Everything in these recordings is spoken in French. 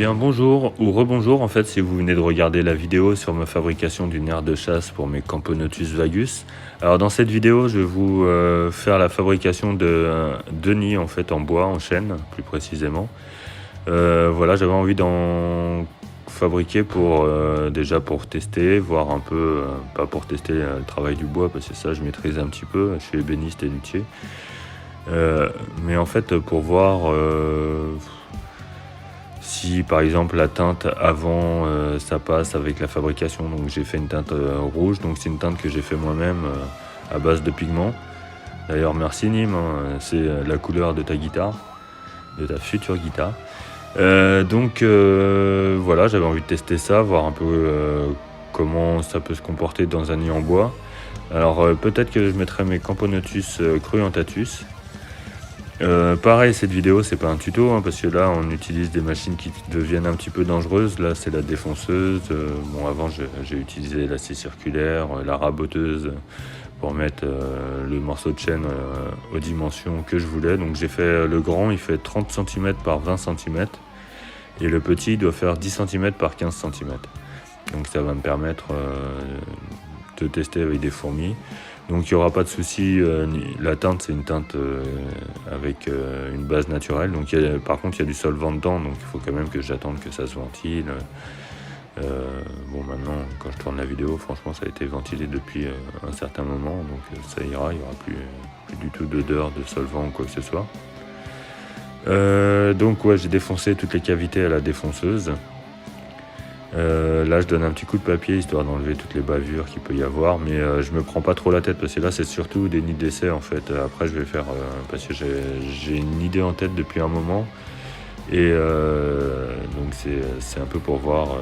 bien bonjour ou rebonjour en fait si vous venez de regarder la vidéo sur ma fabrication d'une aire de chasse pour mes Camponotus vagus. Alors dans cette vidéo je vais vous faire la fabrication de deux nids en fait en bois, en chêne plus précisément. Voilà, j'avais envie d'en fabriquer pour déjà pour tester, voir un peu, pas pour tester le travail du bois parce que ça je maîtrise un petit peu, je suis ébéniste et luthier. Mais en fait pour voir si par exemple la teinte avant ça passe avec la fabrication, donc j'ai fait une teinte rouge, donc c'est une teinte que j'ai fait moi-même à base de pigments. D'ailleurs merci Nîmes, hein, c'est la couleur de ta guitare, de ta future guitare. Voilà, j'avais envie de tester ça, voir un peu comment ça peut se comporter dans un nid en bois. Alors peut-être que je mettrai mes Camponotus cruentatus. Pareil, cette vidéo c'est pas un tuto hein, parce que là on utilise des machines qui deviennent un petit peu dangereuses. Là c'est la défonceuse, bon avant j'ai utilisé la scie circulaire, la raboteuse pour mettre le morceau de chaîne aux dimensions que je voulais. Donc j'ai fait le grand, il fait 30 cm par 20 cm et le petit doit faire 10 cm par 15 cm. Donc ça va me permettre de tester avec des fourmis. Donc il n'y aura pas de souci, la teinte c'est une teinte avec une base naturelle, donc par contre il y a du solvant dedans, donc il faut quand même que j'attende que ça se ventile. Bon maintenant quand je tourne la vidéo, franchement ça a été ventilé depuis un certain moment, donc ça ira, il n'y aura plus du tout d'odeur de solvant ou quoi que ce soit. Donc ouais, j'ai défoncé toutes les cavités à la défonceuse. Là je donne un petit coup de papier histoire d'enlever toutes les bavures qu'il peut y avoir, mais je me prends pas trop la tête parce que là c'est surtout des nids d'essai en fait. Après je vais faire parce que j'ai une idée en tête depuis un moment et donc c'est un peu pour voir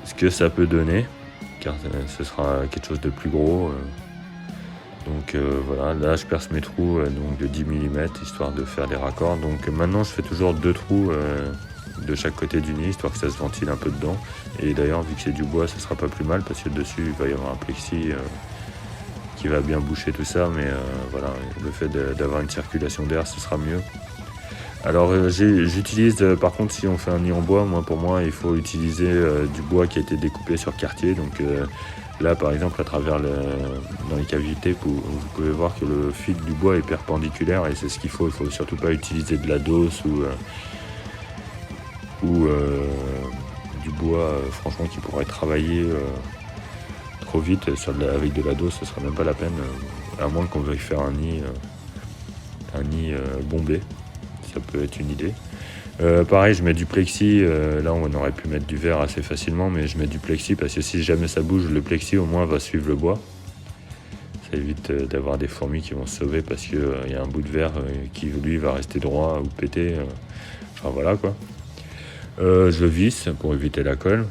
ce que ça peut donner, car ce sera quelque chose de plus gros. Donc voilà, là je perce mes trous donc de 10 mm histoire de faire des raccords. Donc maintenant je fais toujours deux trous de chaque côté du nid histoire que ça se ventile un peu dedans. Et d'ailleurs vu que c'est du bois ce sera pas plus mal parce que dessus il va y avoir un plexi qui va bien boucher tout ça, mais voilà, le fait d'avoir une circulation d'air ce sera mieux. Alors j'utilise par contre si on fait un nid en bois, pour moi il faut utiliser du bois qui a été découpé sur quartier. Donc là par exemple à travers dans les cavités vous pouvez voir que le fil du bois est perpendiculaire et c'est ce qu'il faut surtout pas utiliser de la dose ou du bois franchement qui pourrait travailler trop vite avec de la dose, ce sera même pas la peine, à moins qu'on veuille faire un nid bombé, ça peut être une idée. Pareil je mets du plexi, là on aurait pu mettre du verre assez facilement, mais je mets du plexi parce que si jamais ça bouge, le plexi au moins va suivre le bois. Ça évite d'avoir des fourmis qui vont se sauver parce qu'il y a un bout de verre qui lui va rester droit ou péter, enfin voilà quoi. Je le visse pour éviter la colle.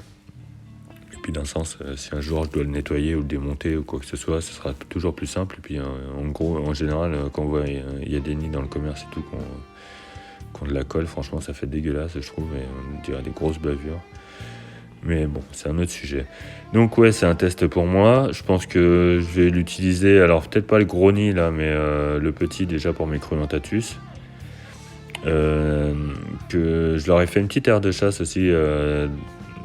Et puis d'un sens, si un jour je dois le nettoyer ou le démonter ou quoi que ce soit, ce sera toujours plus simple. Et puis en gros, en général, quand on voit il y a des nids dans le commerce et tout qu'on de la colle, franchement ça fait dégueulasse je trouve, et on dirait des grosses bavures. Mais bon, c'est un autre sujet. Donc ouais, c'est un test pour moi. Je pense que je vais l'utiliser, alors peut-être pas le gros nid là, mais le petit déjà pour mes cruentatus. Que je leur ai fait une petite aire de chasse aussi,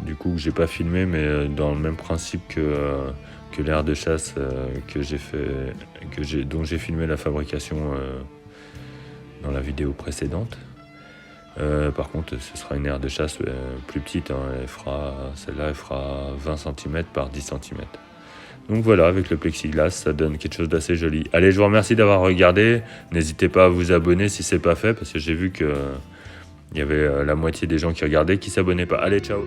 du coup que j'ai pas filmé, mais dans le même principe que l'aire de chasse dont j'ai filmé la fabrication dans la vidéo précédente. Par contre ce sera une aire de chasse plus petite, hein, celle-là elle fera 20 cm par 10 cm. Donc voilà, avec le plexiglas, ça donne quelque chose d'assez joli. Allez, je vous remercie d'avoir regardé. N'hésitez pas à vous abonner si c'est pas fait, parce que j'ai vu que il y avait la moitié des gens qui regardaient qui s'abonnaient pas. Allez, ciao!